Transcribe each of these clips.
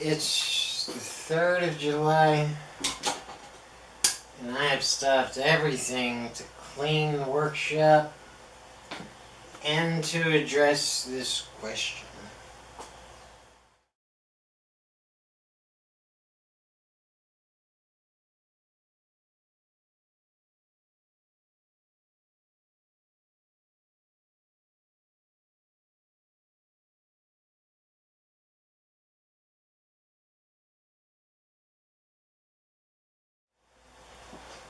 It's the 3rd of July, and I have stopped everything to clean the workshop and to address this question.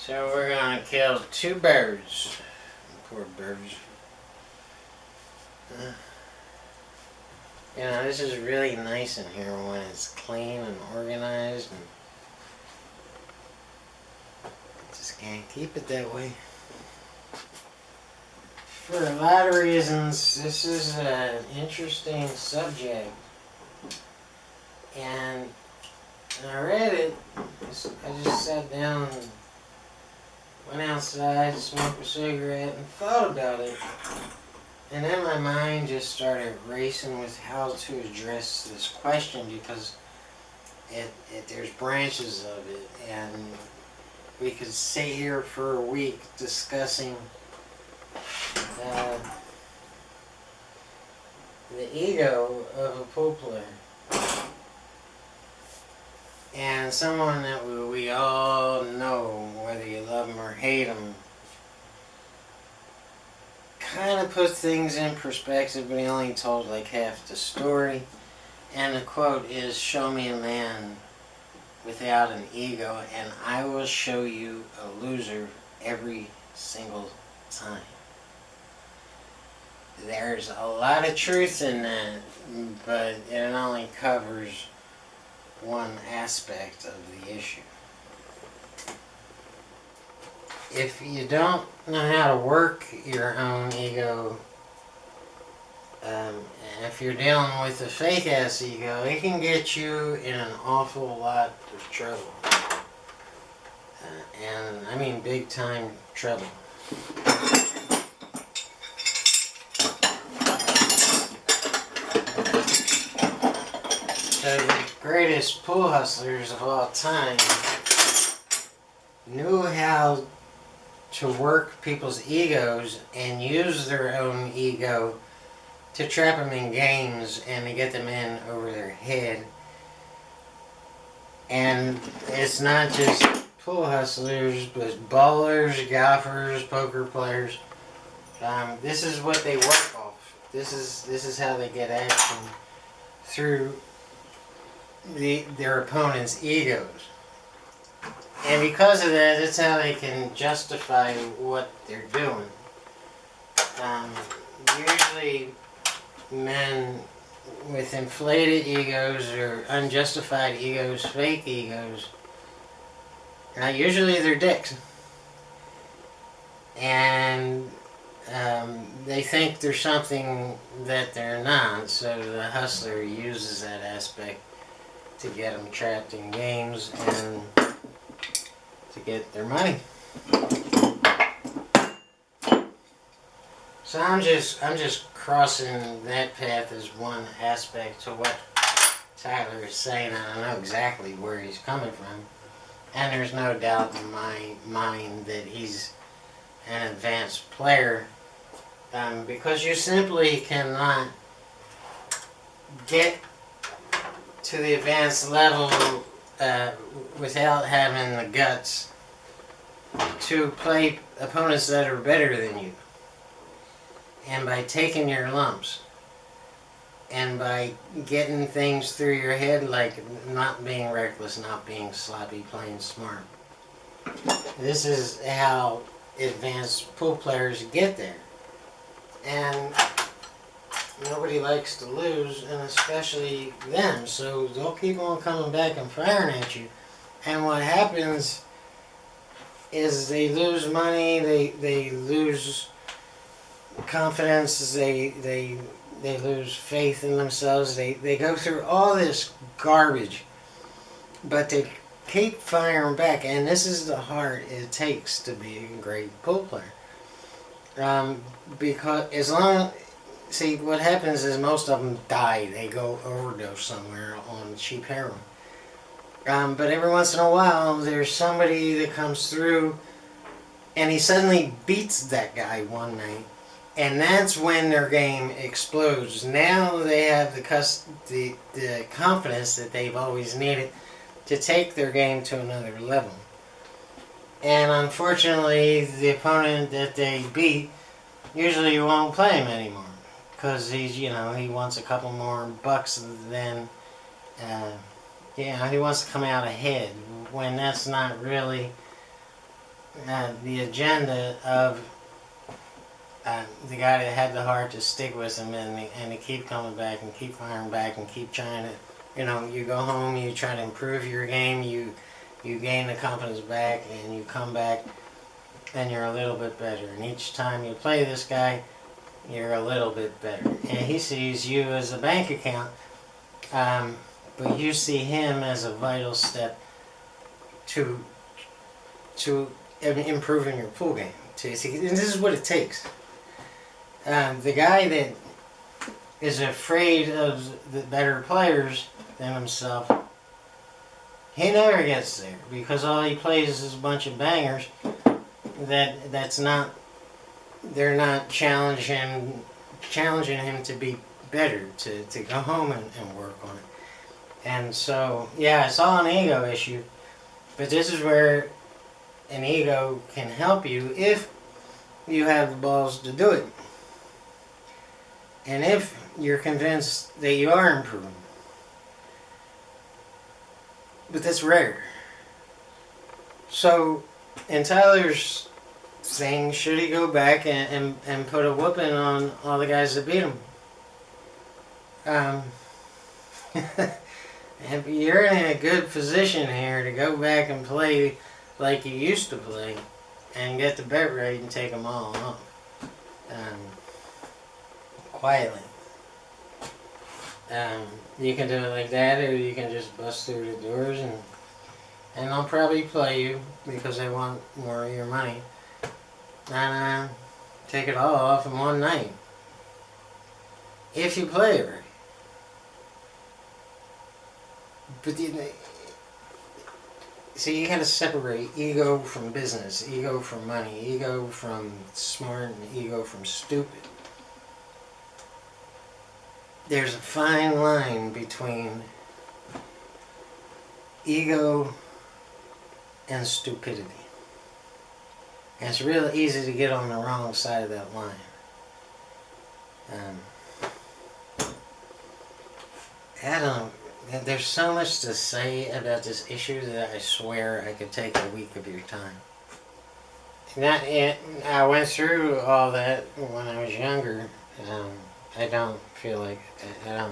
So we're gonna kill 2 birds. Poor birds. You know, this is really nice in here when it's clean and organized, and just can't keep it that way. For a lot of reasons, this is an interesting subject, and I read it. I just sat down and went outside, smoked a cigarette, and thought about it. And then my mind just started racing with how to address this question, because there's branches of it, and we could sit here for a week discussing the ego of a pool player. And someone that we all know, whether you love them or hate them, kind of put things in perspective, but he only told like half the story. And the quote is, "Show me a man without an ego, and I will show you a loser every single time." There's a lot of truth in that, but it only covers one aspect of the issue. If you don't know how to work your own ego, and if you're dealing with a fake-ass ego, it can get you in an awful lot of trouble. And I mean big-time trouble. So the greatest pool hustlers of all time knew how to work people's egos and use their own ego to trap them in games and to get them in over their head. And it's not just pool hustlers, but ballers, golfers, poker players. This is what they work off. This is how they get action through their opponent's egos. And because of that, it's how they can justify what they're doing. Usually men with inflated egos or unjustified egos, fake egos, usually they're dicks. And they think they're something that they're not, so the hustler uses that aspect to get them trapped in games and to get their money. So I'm just crossing that path as one aspect to what Tyler is saying, and I know exactly where he's coming from. And there's no doubt in my mind that he's an advanced player, because you simply cannot get to the advanced level without having the guts to play opponents that are better than you. And by taking your lumps, and by getting things through your head like not being reckless, not being sloppy, playing smart. This is how advanced pool players get there. And nobody likes to lose, and especially them, so they'll keep on coming back and firing at you. And what happens is they lose money, they lose confidence, they lose faith in themselves, they go through all this garbage, but they keep firing back. And this is the heart it takes to be a great pool player. Because as long see, what happens is most of them die. They go overdose somewhere on cheap heroin. But every once in a while, there's somebody that comes through, and he suddenly beats that guy one night, and that's when their game explodes. Now they have the confidence that they've always needed to take their game to another level. And unfortunately, the opponent that they beat usually won't play him anymore, because he wants a couple more bucks than, he wants to come out ahead, when that's not really the agenda of the guy that had the heart to stick with him and to keep coming back and keep firing back and keep trying to, you go home, you try to improve your game, you gain the confidence back, and you come back and you're a little bit better. And each time you play this guy, you're a little bit better. And he sees you as a bank account, but you see him as a vital step to improving your pool game. And this is what it takes. The guy that is afraid of the better players than himself, he never gets there, because all he plays is a bunch of bangers they're not challenging him to be better, to go home and work on it. And so, yeah, it's all an ego issue, but this is where an ego can help you if you have the balls to do it. And if you're convinced that you are improving. But that's rare. So, in Tyler's thing, should he go back and put a whooping on all the guys that beat him? And you're in a good position here to go back and play like you used to play and get the bet rate and take them all off. Quietly. You can do it like that, or you can just bust through the doors and they'll probably play you because they want more of your money. And take it all off in one night. If you play it right. But see, you gotta separate ego from business, ego from money, ego from smart, and ego from stupid. There's a fine line between ego and stupidity. And it's real easy to get on the wrong side of that line. There's so much to say about this issue that I swear I could take a week of your time. I went through all that when I was younger. I don't feel like no.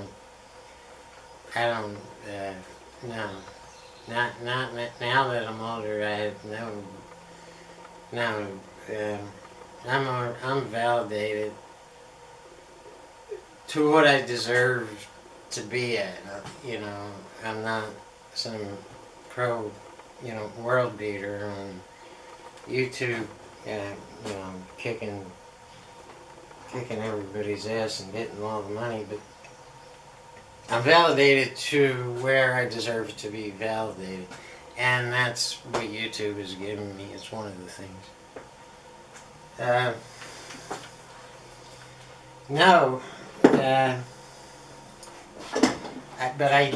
Not now that I'm older. I have I'm validated to what I deserve to be at. I'm not some pro, world beater on YouTube, kicking everybody's ass and getting all the money, but I'm validated to where I deserve to be validated, and that's what YouTube is giving me. It's one of the things. But I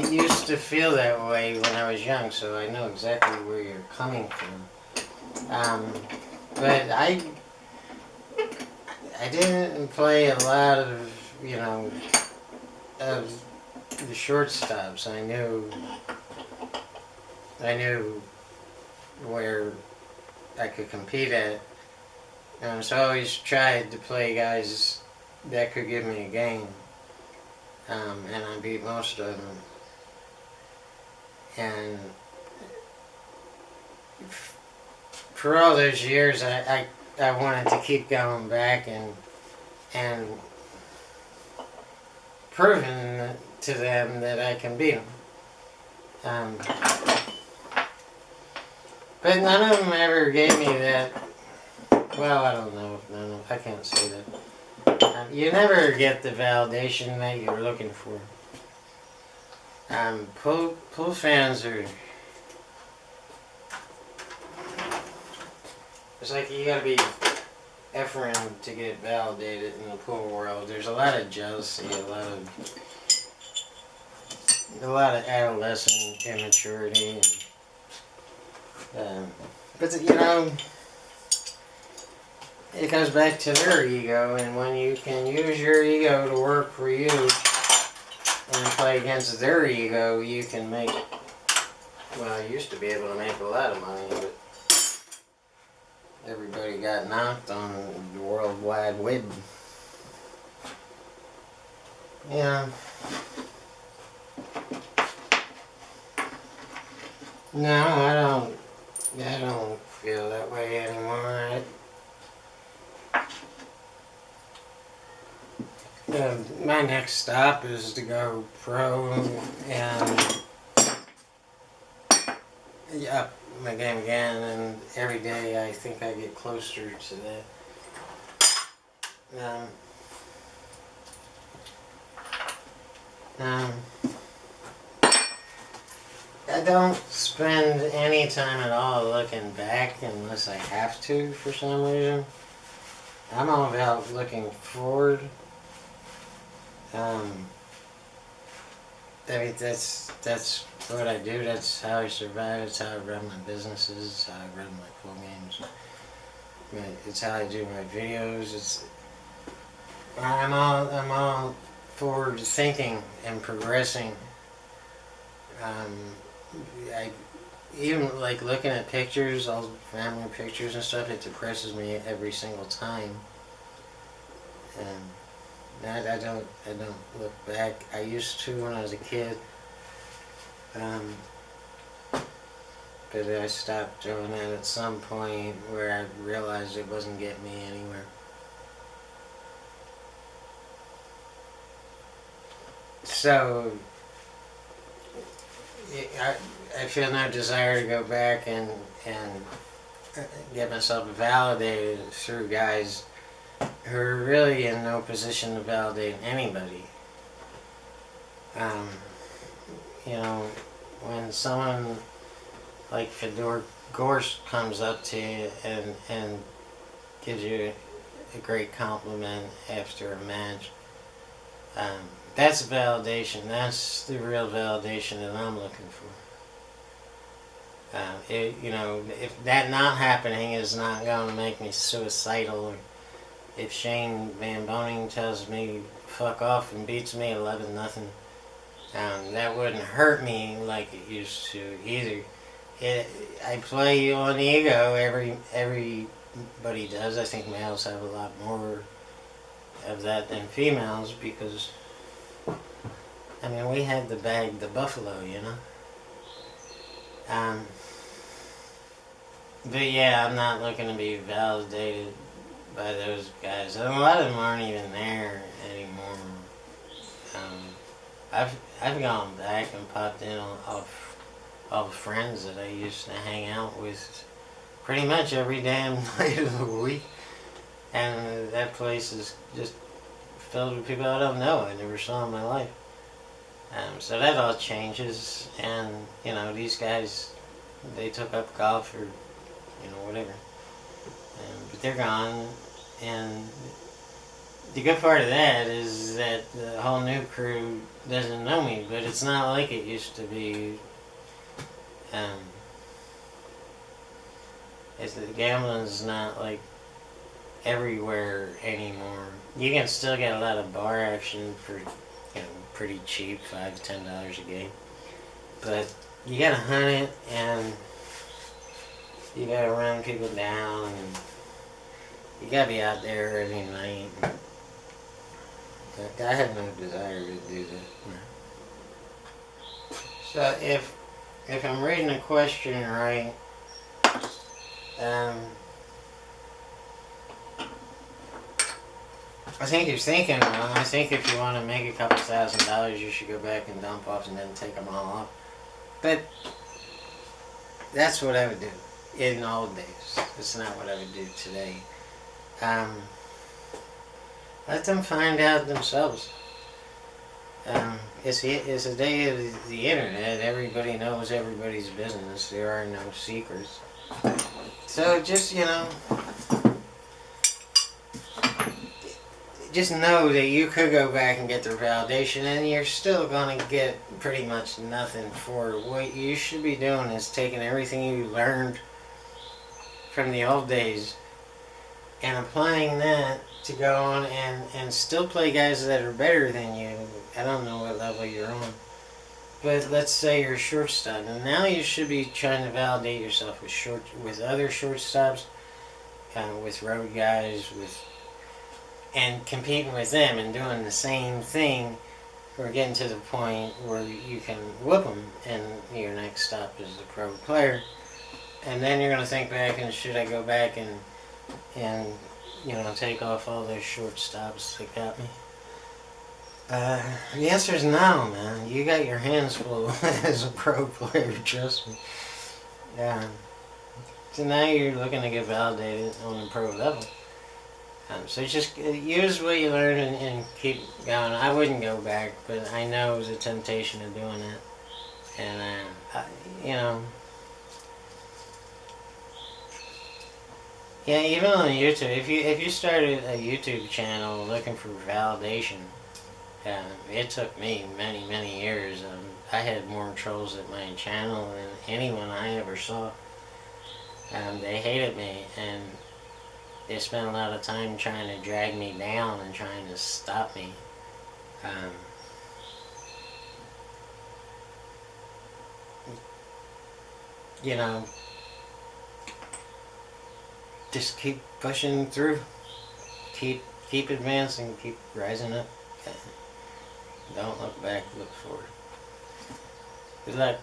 used to feel that way when I was young, so I know exactly where you're coming from. But I didn't play a lot of, of the shortstops. I knew where I could compete at. So I always tried to play guys that could give me a game. And I beat most of them. And for all those years, I wanted to keep going back and proving to them that I can beat them. But none of them ever gave me that. Well, I don't know. I can't say that. You never get the validation that you're looking for. Pool fans are... It's like you gotta be effing to get validated in the pool world. There's a lot of jealousy, a lot of adolescent immaturity. But you know, it goes back to their ego, and when you can use your ego to work for you and play against their ego, you can make, well, I used to be able to make a lot of money, but everybody got knocked on the World Wide Web. Yeah. No, I don't feel that way anymore. My next stop is to go pro and up my game again, and every day I think I get closer to that. I don't spend any time at all looking back unless I have to for some reason. I'm all about looking forward. I mean, that's what I do. That's how I survive. It's how I run my businesses. It's how I run my pool games. It's how I do my videos. I'm all forward thinking and progressing. I even like looking at pictures, all family pictures and stuff. It depresses me every single time. I don't look back. I used to when I was a kid, but I stopped doing that at some point where I realized it wasn't getting me anywhere. So I feel no desire to go back and get myself validated through guys who are really in no position to validate anybody. You know, when someone like Fedor Gorst comes up to you and gives you a great compliment after a match, that's validation. That's the real validation that I'm looking for. You know, if that not happening is not going to make me suicidal, or if Shane Van Boning tells me fuck off and beats me 11-0, that wouldn't hurt me like it used to either. I play on ego. Everybody does. I think males have a lot more of that than females because, I mean, we had to bag the buffalo, you know. But yeah, I'm not looking to be validated by those guys. And a lot of them aren't even there anymore. I've gone back and popped in on all the friends that I used to hang out with pretty much every damn night of the week. And that place is just filled with people I don't know. I never saw in my life. So that all changes, and you know, these guys, they took up golf or, you know, whatever. But they're gone, and the good part of that is that the whole new crew doesn't know me, but it's not like it used to be. The gambling's not like everywhere anymore. You can still get a lot of bar action for, you know, pretty cheap, $5 to $10 a game. But you gotta hunt it, and you gotta run people down, and you gotta be out there every night. I have no desire to do that. So if I'm reading the question right, I think you're thinking wrong. I think if you want to make a couple $1,000, you should go back and dump off and then take them all off. But that's what I would do in the old days. It's not what I would do today. Let them find out themselves. It's a day of the internet. Everybody knows everybody's business. There are no secrets. So just know that you could go back and get their validation, and you're still gonna get pretty much nothing for it. What you should be doing is taking everything you learned from the old days and applying that to go on and still play guys that are better than you. I don't know what level you're on, but let's say you're a shortstop, and now you should be trying to validate yourself with other shortstops, with road guys, and competing with them and doing the same thing. Or getting to the point where you can whoop them, and your next stop is the pro player, and then you're gonna think back and should I go back and take off all those shortstops that got me? The answer is no, man. You got your hands full as a pro player, trust me. So now you're looking to get validated on the pro level. So just use what you learned and keep going. I wouldn't go back, but I know it was a temptation of doing it. And, yeah, even on YouTube, if you started a YouTube channel looking for validation, it took me many, many years. I had more trolls at my channel than anyone I ever saw. They hated me, and they spent a lot of time trying to drag me down and trying to stop me. Just keep pushing through. Keep advancing. Keep rising up. Don't look back. Look forward. Good luck.